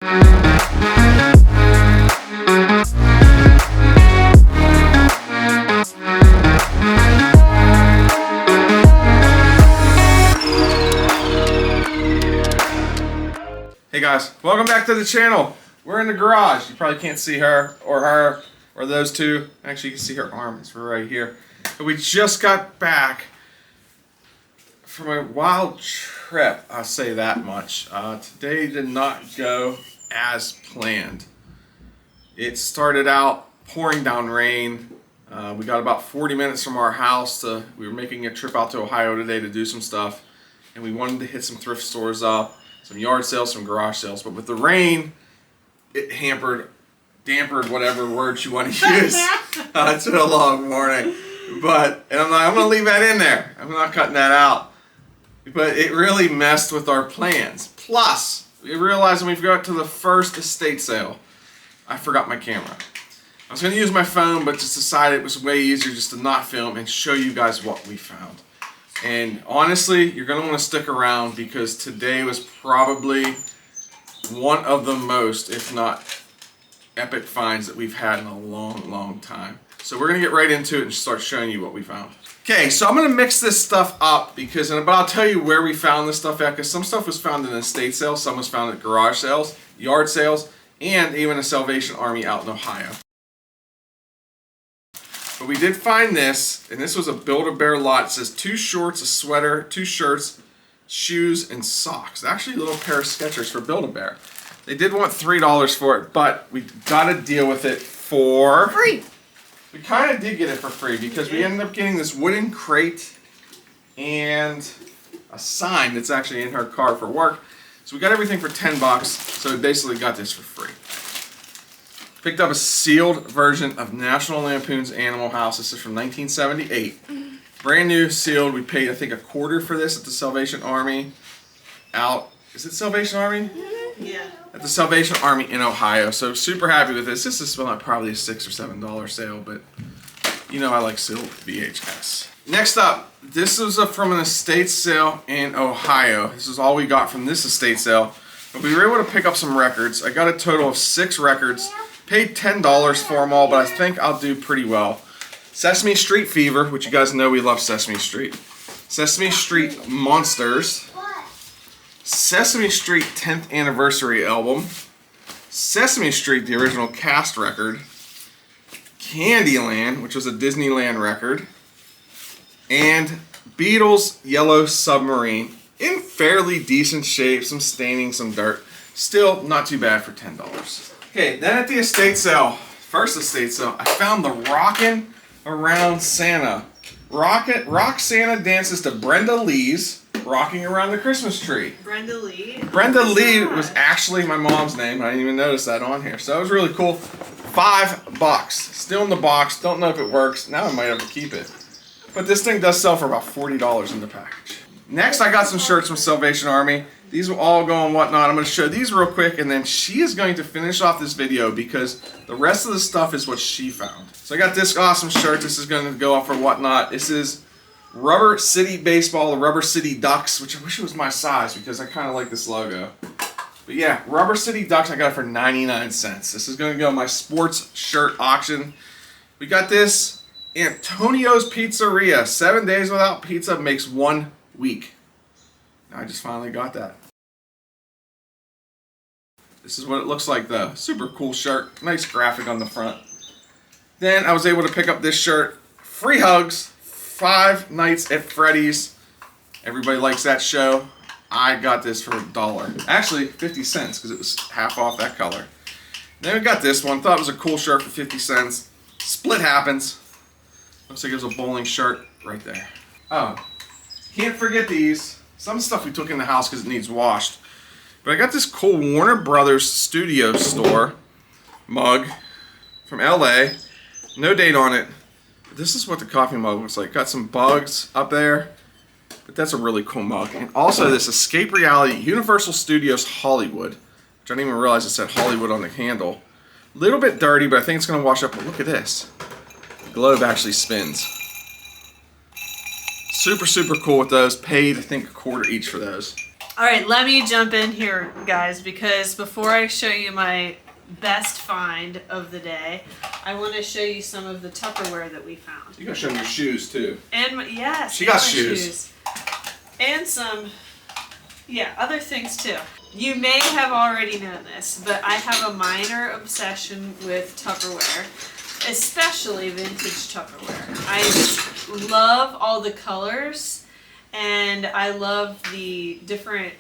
Hey guys, welcome back to the channel. We're in the garage. You probably can't see her or those two. Actually, you can see her arm. It's right here. But we just got back from a wild trip. I'll say that much. Today did not go as planned. It started out pouring down rain. We got about 40 minutes from our house. We were making a trip out to Ohio today to do some stuff. And we wanted to hit some thrift stores up. Some yard sales, some garage sales, but with the rain, it dampered whatever words you want to use. It's been a long morning, and I'm like, I'm gonna leave that in there. I'm not cutting that out. But it really messed with our plans. Plus, we realized when we got to the first estate sale, I forgot my camera. I was gonna use my phone, but just decided it was way easier just to not film and show you guys what we found. And honestly, you're going to want to stick around because today was probably one of the most, if not epic finds that we've had in a long, long time. So we're going to get right into it and start showing you what we found. Okay, so I'm going to mix this stuff up but I'll tell you where we found this stuff at, because some stuff was found in estate sales, some was found at garage sales, yard sales, and even a Salvation Army out in Ohio. But we did find this, and this was a Build-A-Bear lot. It says 2 shorts, a sweater, 2 shirts, shoes, and socks. Actually, a little pair of Skechers for Build-A-Bear. They did want $3 for it, but we got to deal with it for free. We kind of did get it for free because we ended up getting this wooden crate and a sign that's actually in her car for work. So we got everything for $10, so we basically got this for free. Picked up a sealed version of National Lampoon's Animal House. This is from 1978. Brand new, sealed. We paid, I think, $25 for this at the Salvation Army is it Salvation Army? Yeah. At the Salvation Army in Ohio. So super happy with this. This is probably a $6 or $7 sale, but you know I like sealed VHS. Next up, this was from an estate sale in Ohio. This is all we got from this estate sale. But we were able to pick up some records. I got a total of 6 records. Paid $10 for them all, but I think I'll do pretty well. Sesame Street Fever, which you guys know we love Sesame Street. Sesame Street Monsters. Sesame Street 10th Anniversary Album. Sesame Street, the original cast record. Candyland, which was a Disneyland record. And Beatles Yellow Submarine. In fairly decent shape, some staining, some dirt. Still not too bad for $10. Okay, then at the estate sale, first estate sale, I found the Rockin' Around Santa. Rock Santa dances to Brenda Lee's Rocking Around the Christmas Tree. Brenda Lee? Brenda Lee was actually my mom's name. I didn't even notice that on here. So that was really cool. $5. Still in the box. Don't know if it works. Now I might have to keep it. But this thing does sell for about $40 in the package. Next, I got some shirts from Salvation Army. These will all go and whatnot. I'm going to show these real quick, and then she is going to finish off this video because the rest of the stuff is what she found. So I got this awesome shirt. This is going to go off for whatnot. This is Rubber City Baseball, the Rubber City Ducks, which I wish it was my size because I kind of like this logo. But yeah, Rubber City Ducks, I got it for 99 cents. This is going to go in my sports shirt auction. We got this Antonio's Pizzeria. 7 days without pizza makes 1 week. I just finally got that. This is what it looks like though. Super cool shirt. Nice graphic on the front. Then I was able to pick up this shirt. Free hugs. 5 Nights at Freddy's. Everybody likes that show. I got this for $1. Actually, 50 cents because it was half off that color. Then we got this one. Thought it was a cool shirt for 50 cents. Split happens. Looks like it was a bowling shirt right there. Oh, can't forget these. Some stuff we took in the house because it needs washed. But I got this cool Warner Brothers Studio Store mug from LA. No date on it. But this is what the coffee mug looks like. Got some bugs up there. But that's a really cool mug. And also this Escape Reality Universal Studios Hollywood. Which I didn't even realize it said Hollywood on the handle. A little bit dirty, but I think it's going to wash up. But look at this. The globe actually spins. Super, super cool with those. Paid, I think, $1 each for those. All right, let me jump in here, guys, because before I show you my best find of the day, I want to show you some of the Tupperware that we found. You gotta show them your shoes too. And yes, she got shoes. And some, yeah, other things too. You may have already known this, but I have a minor obsession with Tupperware, especially vintage Tupperware. I just love all the colors, and I love the different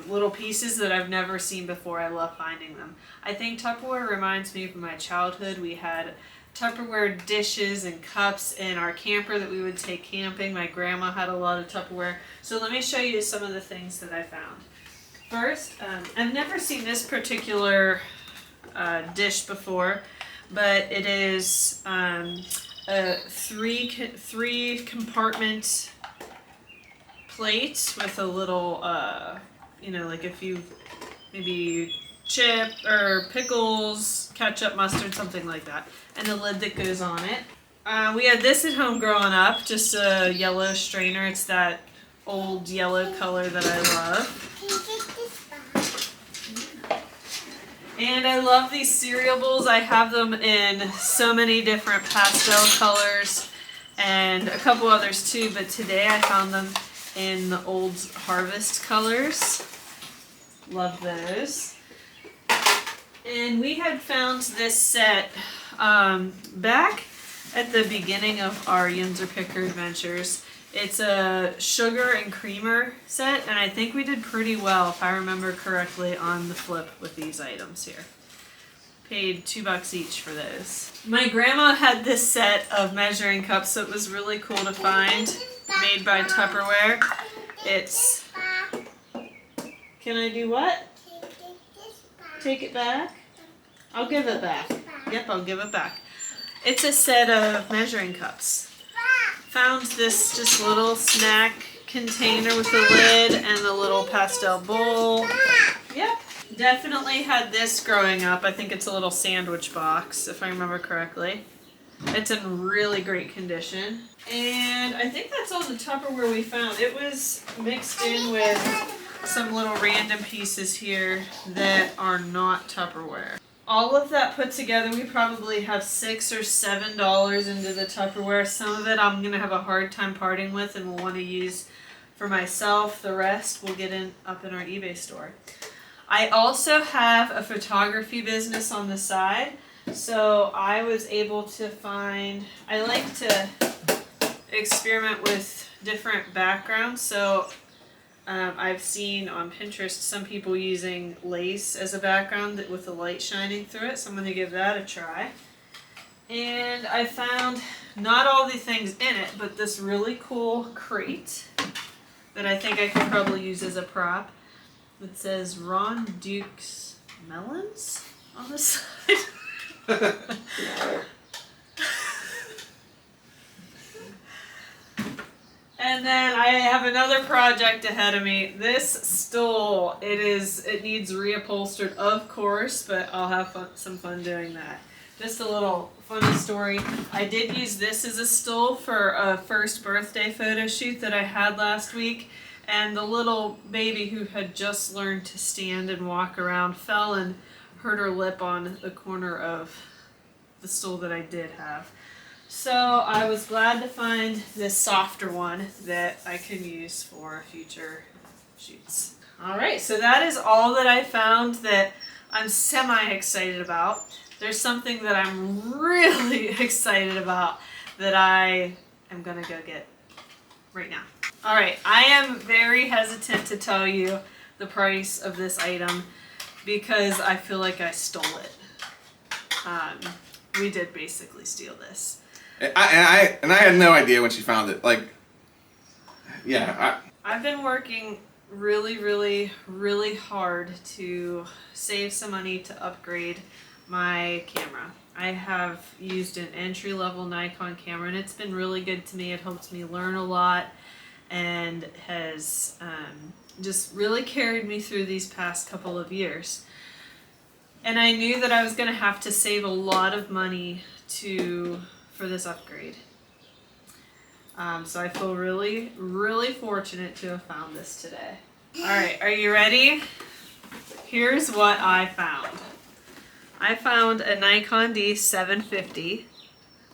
little pieces that I've never seen before. I love finding them. I think Tupperware reminds me of my childhood. We had Tupperware dishes and cups in our camper that we would take camping. My grandma had a lot of Tupperware. So let me show you some of the things that I found. First, I've never seen this particular dish before, but it is a three compartment plate with a little, you know, like a few maybe chip or pickles, ketchup, mustard, something like that, and a lid that goes on it. We had this at home growing up, just a yellow strainer. It's that old yellow color that I love. And I love these cereal bowls. I have them in so many different pastel colors and a couple others too, but today I found them in the old harvest colors. Love those. And we had found this set back at the beginning of our Yinzer Picker adventures. It's a sugar and creamer set, and I think we did pretty well, if I remember correctly, on the flip with these items here. Paid $2 each for those. My grandma had this set of measuring cups, so it was really cool to find, made by Tupperware. It's... Can I do what? Take it back? I'll give it back. Yep, I'll give it back. It's a set of measuring cups. Found this just little snack container with the lid and the little pastel bowl. Yep. Definitely had this growing up. I think it's a little sandwich box, if I remember correctly. It's in really great condition. And I think that's all the Tupperware we found. It was mixed in with some little random pieces here that are not Tupperware. All of that put together, we probably have $6 or $7 into the Tupperware. Some of it I'm going to have a hard time parting with and will want to use for myself. The rest will get up in our eBay store. I also have a photography business on the side, so I was able to find, I like to experiment with different backgrounds, so I've seen on Pinterest some people using lace as a background with the light shining through it, so I'm going to give that a try. And I found not all the things in it, but this really cool crate that I think I could probably use as a prop. It says Ron Duke's Melons on the side. And then I have another project ahead of me. This stool, it needs reupholstered, of course, but I'll have some fun doing that. Just a little funny story. I did use this as a stool for a first birthday photo shoot that I had last week, and the little baby who had just learned to stand and walk around fell and hurt her lip on the corner of the stool that I did have. So I was glad to find this softer one that I can use for future shoots. Alright, so that is all that I found that I'm semi-excited about. There's something that I'm really excited about that I am going to go get right now. Alright, I am very hesitant to tell you the price of this item because I feel like I stole it. We did basically steal this. I had no idea when she found it. Like, yeah. I've been working really, really, really hard to save some money to upgrade my camera. I have used an entry-level Nikon camera, and it's been really good to me. It helps me learn a lot and has just really carried me through these past couple of years. And I knew that I was going to have to save a lot of money for this upgrade. So I feel really, really fortunate to have found this today. Alright, are you ready? Here's what I found. I found a Nikon D750,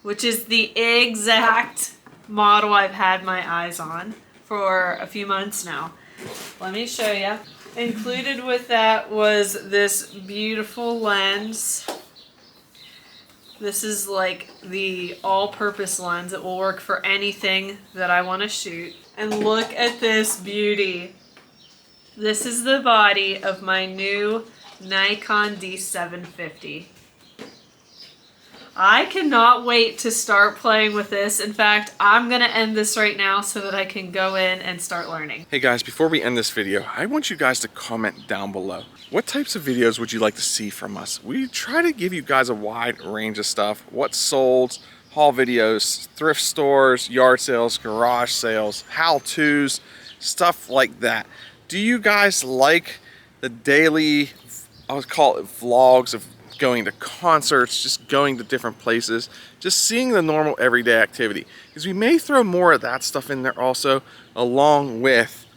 which is the exact model I've had my eyes on for a few months now. Let me show you. Included with that was this beautiful lens. This is like the all-purpose lens. It will work for anything that I want to shoot. And look at this beauty. This is the body of my new Nikon D750. I cannot wait to start playing with this. In fact, I'm gonna end this right now so that I can go in and start learning. Hey guys, before we end this video, I want you guys to comment down below. What types of videos would you like to see from us? We try to give you guys a wide range of stuff. What's sold, haul videos, thrift stores, yard sales, garage sales, how-tos, stuff like that. Do you guys like the daily, I would call it vlogs of going to concerts, just going to different places, just seeing the normal everyday activity? Because we may throw more of that stuff in there also, along with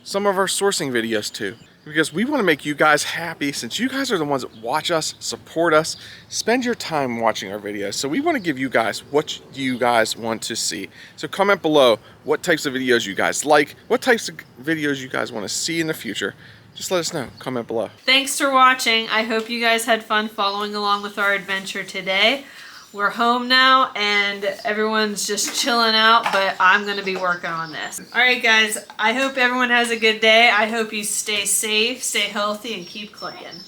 some of our sourcing videos too. Because we want to make you guys happy, since you guys are the ones that watch us, support us, spend your time watching our videos. So we want to give you guys what you guys want to see. So comment below what types of videos you guys like, what types of videos you guys want to see in the future. Just let us know. Comment below. Thanks for watching. I hope you guys had fun following along with our adventure today. We're home now and everyone's just chilling out, but I'm going to be working on this. Alright guys, I hope everyone has a good day. I hope you stay safe, stay healthy, and keep clicking.